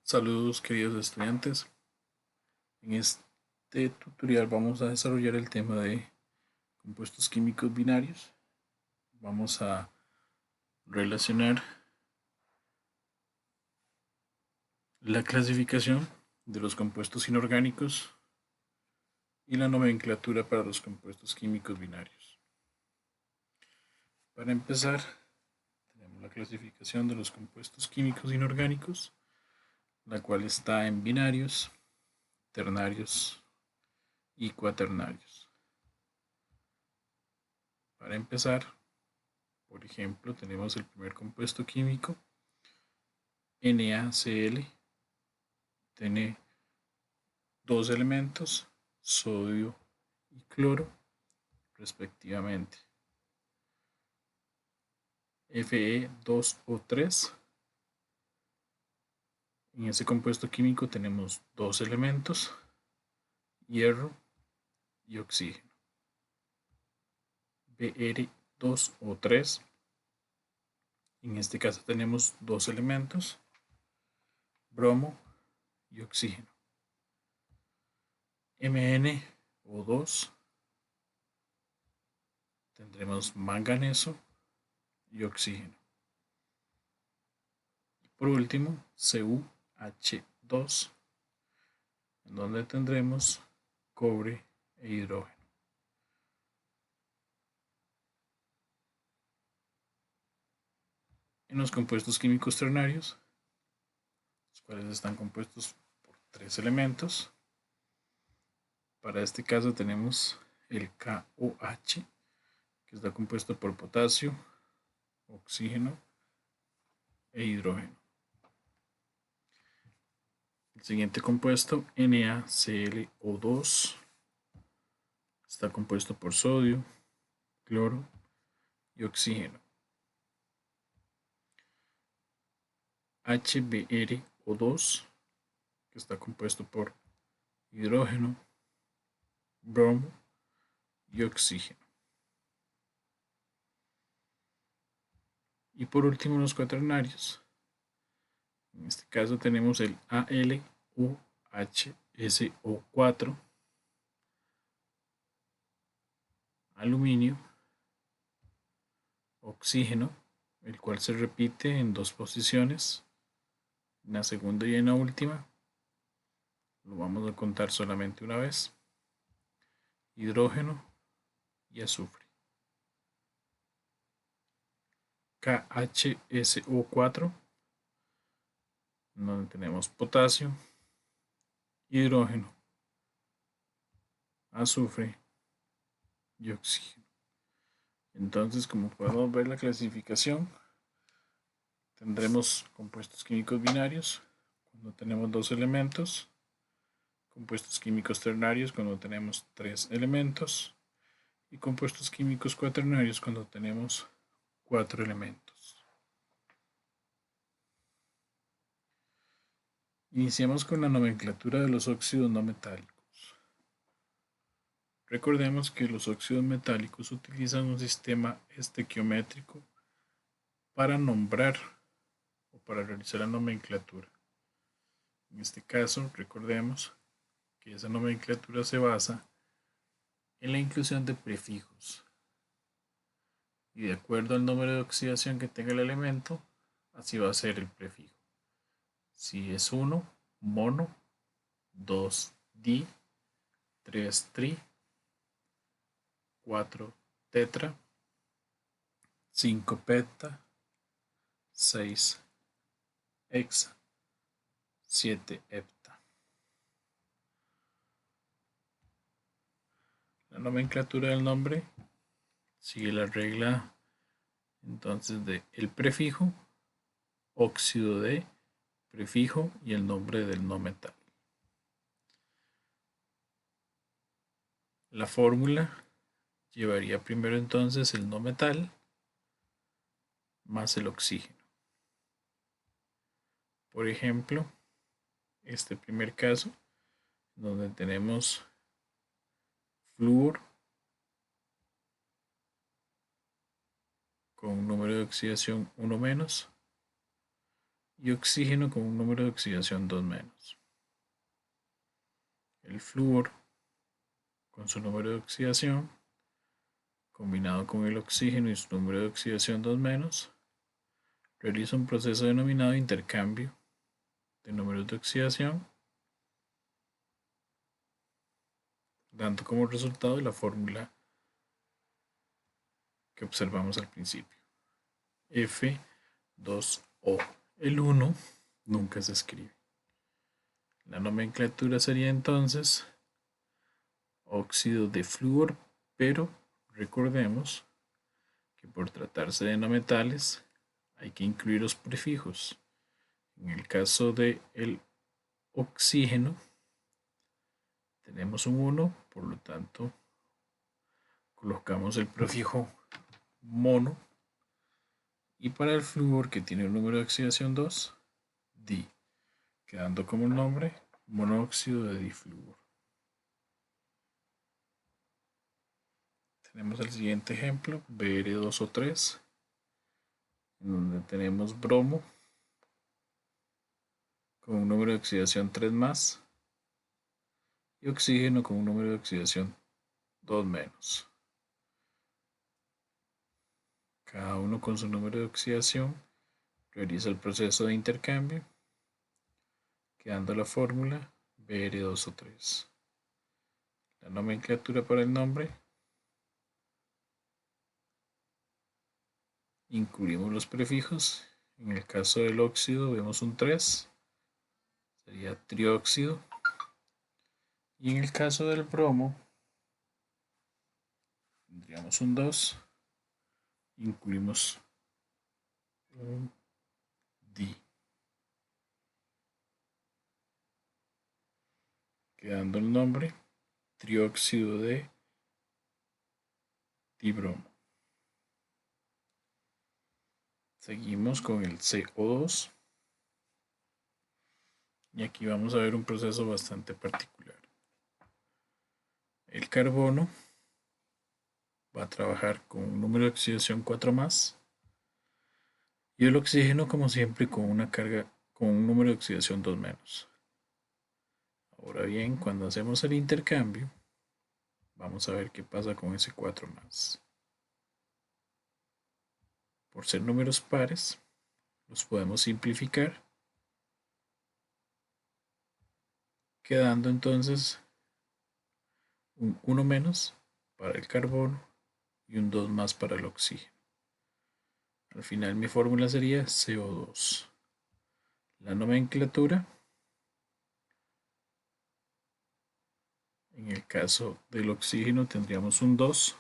Saludos queridos estudiantes. En este tutorial vamos a desarrollar el tema de compuestos químicos binarios. Vamos a relacionar la clasificación de los compuestos inorgánicos y la nomenclatura para los compuestos químicos binarios. Para empezar, tenemos la clasificación de los compuestos químicos inorgánicos, la cual está en binarios, ternarios y cuaternarios. Para empezar, por ejemplo, tenemos el primer compuesto químico, NaCl. Tiene dos elementos, sodio y cloro, respectivamente. Fe2O3. En ese compuesto químico tenemos dos elementos, hierro y oxígeno. Br2O3. En este caso tenemos dos elementos, bromo y oxígeno. MnO2. Tendremos manganeso y oxígeno. Y por último, CuH2, en donde tendremos cobre e hidrógeno. En los compuestos químicos ternarios, los cuales están compuestos por tres elementos, para este caso tenemos el KOH, que está compuesto por potasio, oxígeno e hidrógeno. El siguiente compuesto, NaClO2, está compuesto por sodio, cloro y oxígeno. HBrO2, que está compuesto por hidrógeno, bromo y oxígeno. Y por último, los cuaternarios. En este caso tenemos el AlOHSO4, aluminio, oxígeno, el cual se repite en dos posiciones, en la segunda y en la última. Lo vamos a contar solamente una vez. Hidrógeno y azufre. KHSO4, donde tenemos potasio, hidrógeno, azufre y oxígeno. Entonces, como podemos ver la clasificación, tendremos compuestos químicos binarios cuando tenemos dos elementos, compuestos químicos ternarios cuando tenemos tres elementos y compuestos químicos cuaternarios cuando tenemos cuatro elementos. Iniciamos con la nomenclatura de los óxidos no metálicos. Recordemos que los óxidos metálicos utilizan un sistema estequiométrico para nombrar o para realizar la nomenclatura. En este caso, recordemos que esa nomenclatura se basa en la inclusión de prefijos. Y de acuerdo al número de oxidación que tenga el elemento, así va a ser el prefijo. Si es 1, mono, 2, di, 3, tri, 4, tetra, 5, penta, 6, hexa, 7, hepta. La nomenclatura del nombre sigue la regla entonces de el prefijo, óxido de, prefijo y el nombre del no metal. La fórmula llevaría primero entonces el no metal más el oxígeno. Por ejemplo, este primer caso, donde tenemos flúor con un número de oxidación 1 menos y oxígeno con un número de oxidación 2 menos. El flúor con su número de oxidación combinado con el oxígeno y su número de oxidación 2 menos realiza un proceso denominado intercambio de números de oxidación, dando como resultado la fórmula que observamos al principio, F2O. El 1 nunca se escribe. La nomenclatura sería entonces óxido de flúor, pero recordemos que por tratarse de no metales hay que incluir los prefijos. En el caso del oxígeno tenemos un 1, por lo tanto colocamos el prefijo mono, y para el flúor, que tiene un número de oxidación 2, di, quedando como el nombre monóxido de diflúor. Tenemos el siguiente ejemplo, Br2O3, en donde tenemos bromo con un número de oxidación 3 más y oxígeno con un número de oxidación 2 menos. Cada uno con su número de oxidación realiza el proceso de intercambio, quedando la fórmula Br2O3. La nomenclatura para el nombre: incluimos los prefijos. En el caso del óxido vemos un 3, sería trióxido. Y en el caso del bromo tendríamos un 2, incluimos un di, quedando el nombre trióxido de dibromo. Seguimos con el CO2 y aquí vamos a ver un proceso bastante particular. El carbono va a trabajar con un número de oxidación 4 más y el oxígeno, como siempre, con una carga con un número de oxidación 2 menos. Ahora bien, cuando hacemos el intercambio, vamos a ver qué pasa con ese 4 más. Por ser números pares, los podemos simplificar, quedando entonces un 1 menos para el carbono y un 2 más para el oxígeno. Al final mi fórmula sería CO2. La nomenclatura: en el caso del oxígeno tendríamos un 2,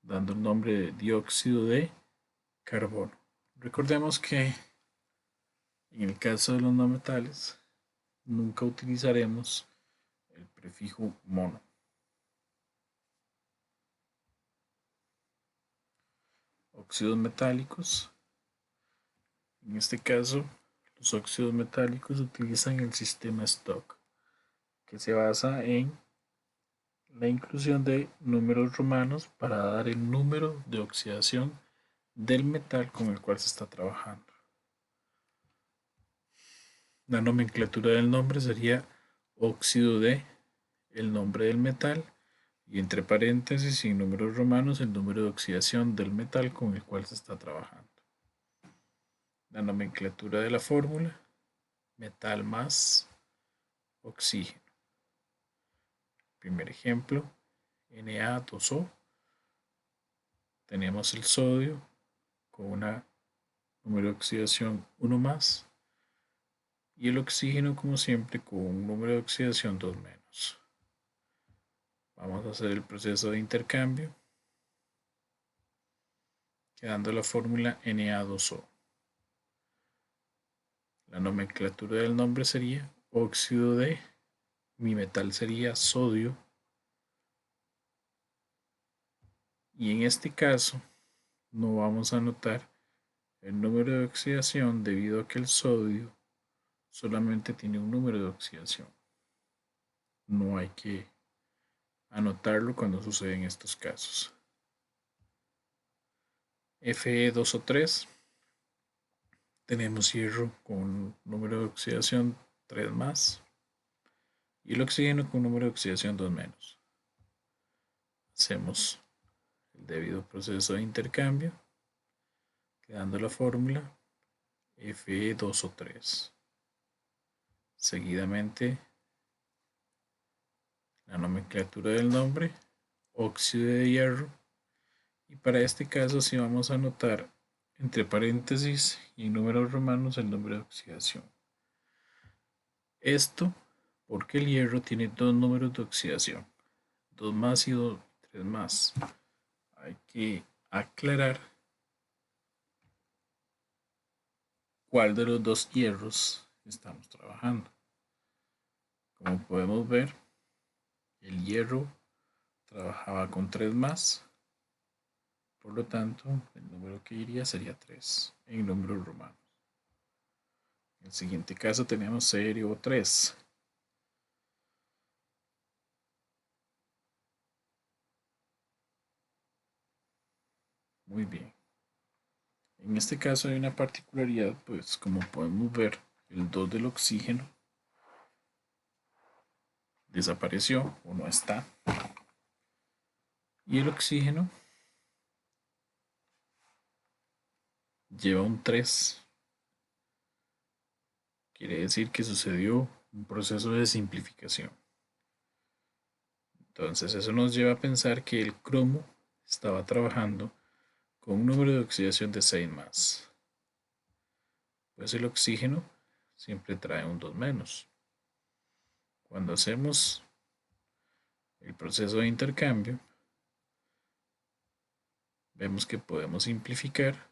dando el nombre de dióxido de carbono. Recordemos que en el caso de los no metales nunca utilizaremos el prefijo mono. Óxidos metálicos. En este caso, los óxidos metálicos utilizan el sistema Stock, que se basa en la inclusión de números romanos para dar el número de oxidación del metal con el cual se está trabajando. La nomenclatura del nombre sería óxido de el nombre del metal y entre paréntesis sin números romanos el número de oxidación del metal con el cual se está trabajando. La nomenclatura de la fórmula: metal más oxígeno. Primer ejemplo, Na2O. Tenemos el sodio con un número de oxidación 1 más y el oxígeno, como siempre, con un número de oxidación 2 menos. Vamos a hacer el proceso de intercambio, quedando la fórmula Na2O. La nomenclatura del nombre sería óxido de, mi metal sería sodio, y en este caso no vamos a anotar el número de oxidación debido a que el sodio solamente tiene un número de oxidación. No hay que anotarlo cuando suceden estos casos. Fe2O3 tenemos hierro con un número de oxidación 3 más y el oxígeno con un número de oxidación 2 menos. Hacemos el debido proceso de intercambio, quedando la fórmula Fe2O3. Seguidamente, la nomenclatura del nombre, óxido de hierro, y para este caso sí vamos a anotar entre paréntesis y en números romanos el número de oxidación. Esto porque el hierro tiene dos números de oxidación, 2 más y 3 más. Hay que aclarar cuál de los dos hierros estamos trabajando. Como podemos ver, el hierro trabajaba con 3 más, por lo tanto el número que iría sería 3 en números romanos. En el siguiente caso tenemos serio 3. Muy bien. En este caso hay una particularidad, pues como podemos ver, el 2 del oxígeno desapareció o no está. Y el oxígeno lleva un 3. Quiere decir que sucedió un proceso de simplificación. Entonces eso nos lleva a pensar que el cromo estaba trabajando con un número de oxidación de 6 más. Pues el oxígeno siempre trae un 2 menos. Cuando hacemos el proceso de intercambio, vemos que podemos simplificar,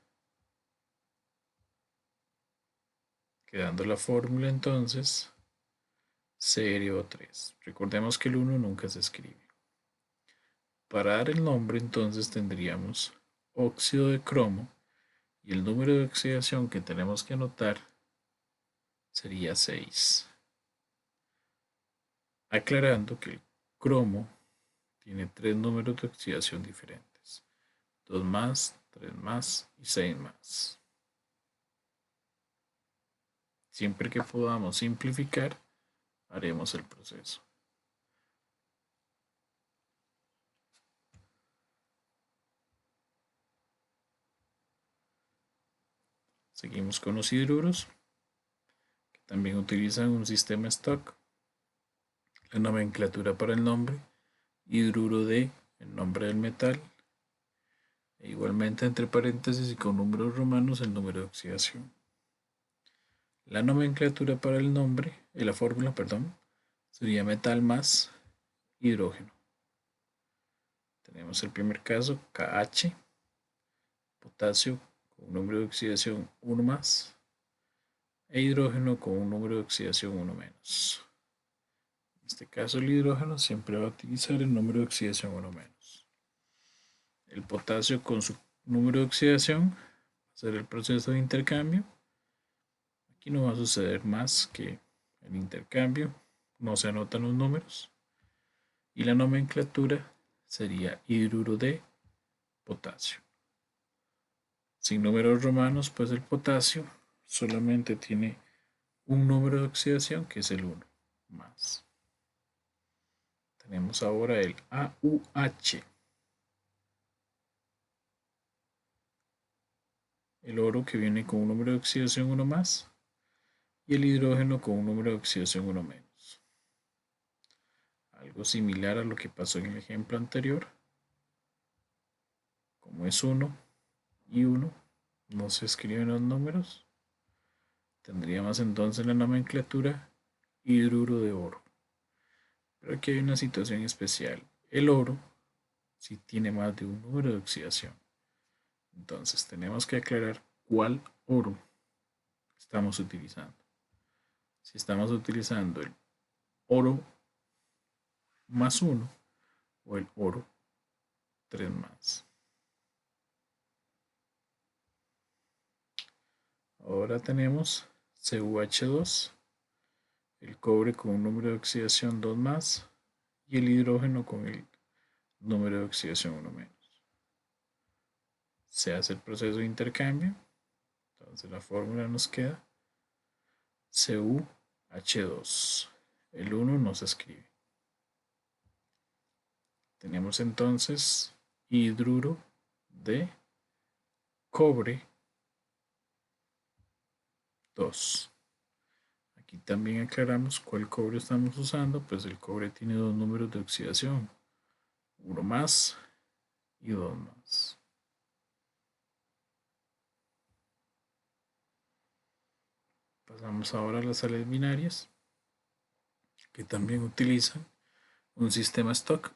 quedando la fórmula entonces CrO3. Recordemos que el 1 nunca se escribe. Para dar el nombre entonces tendríamos óxido de cromo y el número de oxidación que tenemos que anotar sería 6. Aclarando que el cromo tiene 3 números de oxidación diferentes: 2 más, 3 más y 6 más. Siempre que podamos simplificar, haremos el proceso. Seguimos con los hidruros, que también utilizan un sistema stock. La nomenclatura para el nombre: hidruro de el nombre del metal, e igualmente entre paréntesis y con números romanos el número de oxidación. La nomenclatura para el nombre, la fórmula, perdón, sería metal más hidrógeno. Tenemos el primer caso, KH, potasio con un número de oxidación 1 más, e hidrógeno con un número de oxidación 1 menos. En este caso el hidrógeno siempre va a utilizar el número de oxidación 1 menos. El potasio con su número de oxidación va a hacer el proceso de intercambio. Aquí no va a suceder más que el intercambio, no se anotan los números, y la nomenclatura sería hidruro de potasio. Sin números romanos, pues el potasio solamente tiene un número de oxidación que es el 1 más. Tenemos ahora el AUH, el oro que viene con un número de oxidación 1 más y el hidrógeno con un número de oxidación 1 menos. Algo similar a lo que pasó en el ejemplo anterior. Como es 1 y 1, no se escriben los números. Tendríamos entonces la nomenclatura hidruro de oro. Pero aquí hay una situación especial. El oro sí tiene más de un número de oxidación. Entonces tenemos que aclarar cuál oro estamos utilizando. Si estamos utilizando el oro más 1 o el oro 3 más. Ahora tenemos CuH2, el cobre con un número de oxidación 2 más y el hidrógeno con el número de oxidación 1 menos. Se hace el proceso de intercambio. Entonces la fórmula nos queda CuH2. El 1 no se escribe. Tenemos entonces hidruro de cobre 2. Aquí también aclaramos cuál cobre estamos usando, pues el cobre tiene dos números de oxidación, uno más y dos más. Pasamos ahora a las sales binarias, que también utilizan un sistema stock.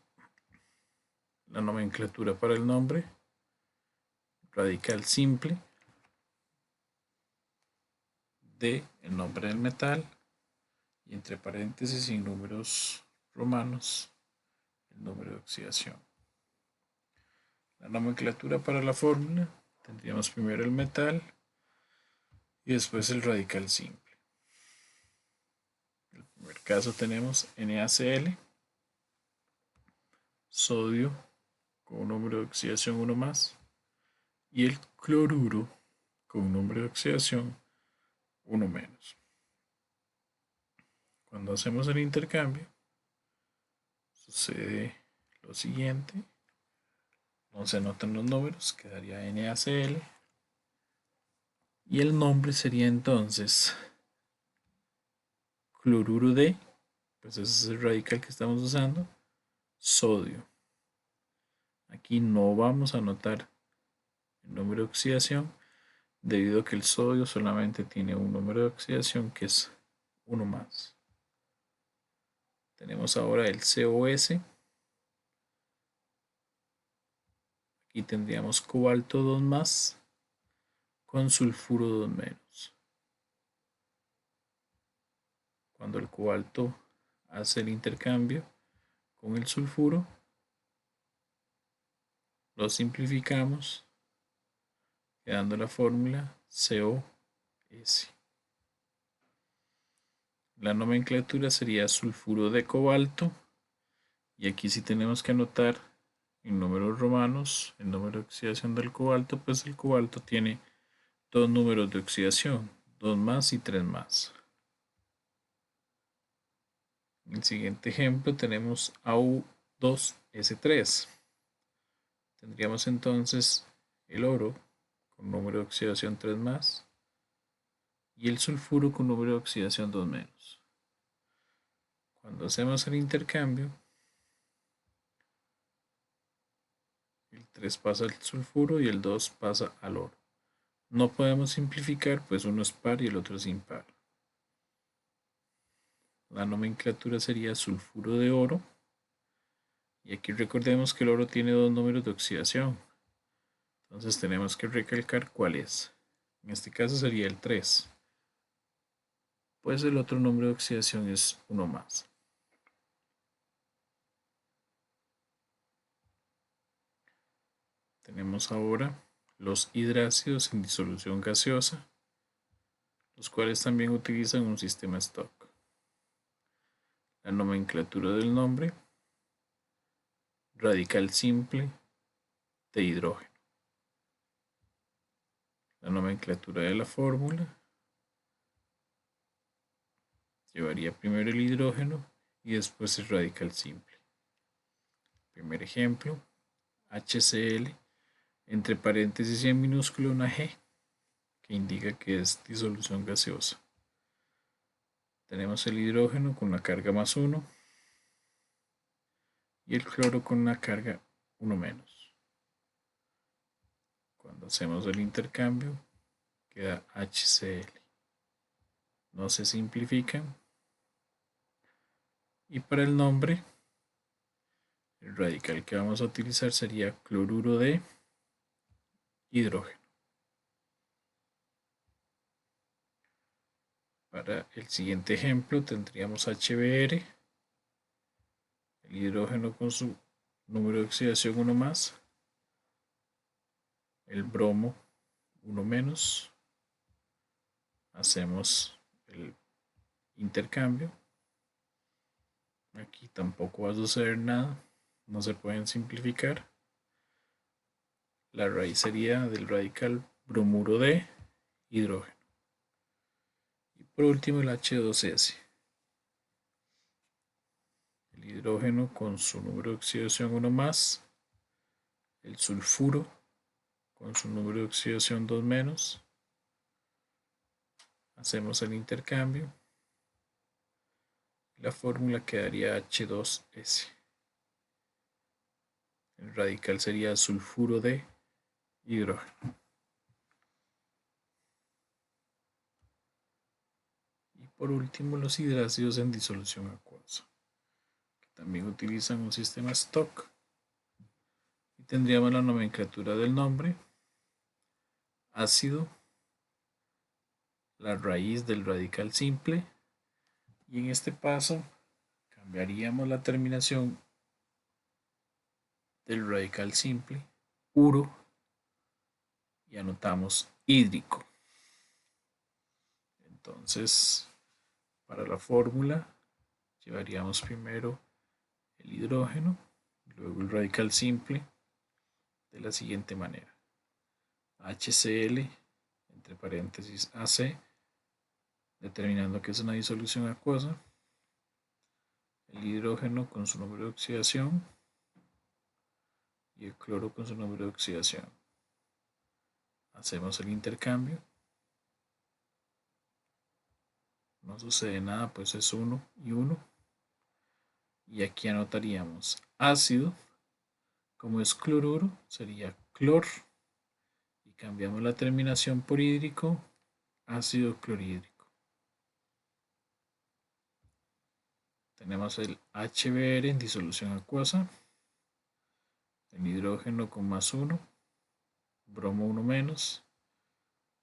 La nomenclatura para el nombre: radical simple de el nombre del metal y entre paréntesis y números romanos el número de oxidación. La nomenclatura para la fórmula: tendríamos primero el metal y después el radical simple. En el primer caso tenemos NaCl, sodio con un número de oxidación 1 más, y el cloruro con un número de oxidación 1 menos. Cuando hacemos el intercambio, sucede lo siguiente: no se anotan los números, quedaría NaCl, y el nombre sería entonces cloruro de, pues ese es el radical que estamos usando, sodio. Aquí no vamos a anotar el número de oxidación, debido a que el sodio solamente tiene un número de oxidación que es 1 más. Tenemos ahora el COS. Aquí tendríamos cobalto 2 más con sulfuro 2 menos. Cuando el cobalto hace el intercambio con el sulfuro, lo simplificamos, quedando la fórmula COS. La nomenclatura sería sulfuro de cobalto, y aquí sí tenemos que anotar en números romanos el número de oxidación del cobalto, pues el cobalto tiene dos números de oxidación, 2 más y 3 más. En el siguiente ejemplo tenemos Au2S3. Tendríamos entonces el oro con número de oxidación 3 más y el sulfuro con número de oxidación 2 menos. Cuando hacemos el intercambio, el 3 pasa al sulfuro y el 2 pasa al oro. No podemos simplificar, pues uno es par y el otro es impar. La nomenclatura sería sulfuro de oro, y aquí recordemos que el oro tiene dos números de oxidación, entonces tenemos que recalcar cuál es. En este caso sería el 3, pues el otro número de oxidación es 1 más. Tenemos ahora los hidrácidos en disolución gaseosa, los cuales también utilizan un sistema stock. La nomenclatura del nombre: radical simple de hidrógeno. La nomenclatura de la fórmula: llevaría primero el hidrógeno y después el radical simple. Primer ejemplo: HCl, entre paréntesis y en minúsculo una G, que indica que es disolución gaseosa. Tenemos el hidrógeno con la carga más 1 y el cloro con una carga 1 menos. Cuando hacemos el intercambio, queda HCl. No se simplifican. Y para el nombre, el radical que vamos a utilizar sería cloruro de hidrógeno. Para el siguiente ejemplo tendríamos HBr, el hidrógeno con su número de oxidación 1 más, el bromo 1 menos. Hacemos el intercambio. Aquí tampoco va a suceder nada, no se pueden simplificar. La raíz sería del radical bromuro de hidrógeno. Y por último el H2S. El hidrógeno con su número de oxidación 1 más, el sulfuro con su número de oxidación 2 menos, hacemos el intercambio, la fórmula quedaría H2S. El radical sería sulfuro de hidrógeno. Y por último los hidrácidos en disolución acuosa, que también utilizan un sistema Stock. Y tendríamos la nomenclatura del nombre: ácido, la raíz del radical simple, y en este paso cambiaríamos la terminación del radical simple, uro, y anotamos hídrico. Entonces, para la fórmula llevaríamos primero el hidrógeno, luego el radical simple, de la siguiente manera: HCl entre paréntesis AC, determinando que es una disolución acuosa, el hidrógeno con su número de oxidación y el cloro con su número de oxidación. Hacemos el intercambio, no sucede nada, pues es 1 y 1. Y aquí anotaríamos ácido, como es cloruro, sería clor, y cambiamos la terminación por hídrico, ácido clorhídrico. Tenemos el HBr en disolución acuosa, el hidrógeno con más 1, bromo 1 menos,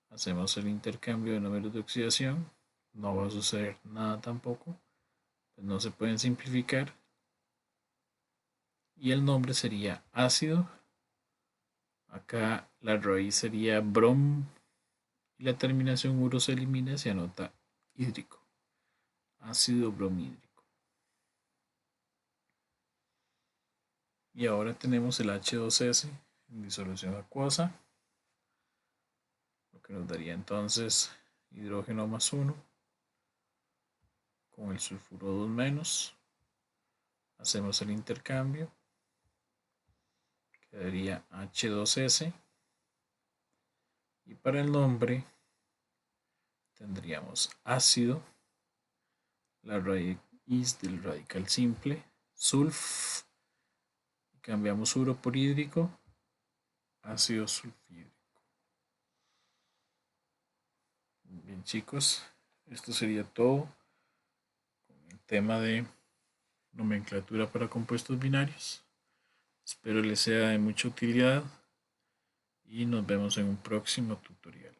hacemos el intercambio de números de oxidación, no va a suceder nada tampoco, pues no se pueden simplificar, y el nombre sería ácido. Acá la raíz sería brom y la terminación uro se elimina y se anota hídrico, ácido bromhídrico. Y ahora tenemos el H2S en disolución acuosa, lo que nos daría entonces hidrógeno más 1 con el sulfuro 2 menos. Hacemos el intercambio, quedaría H2S, y para el nombre tendríamos ácido, la raíz del radical simple, sulf, y cambiamos uro por hídrico, ácido sulfhídrico. Bien, chicos, esto sería todo con el tema de nomenclatura para compuestos binarios. Espero les sea de mucha utilidad y nos vemos en un próximo tutorial.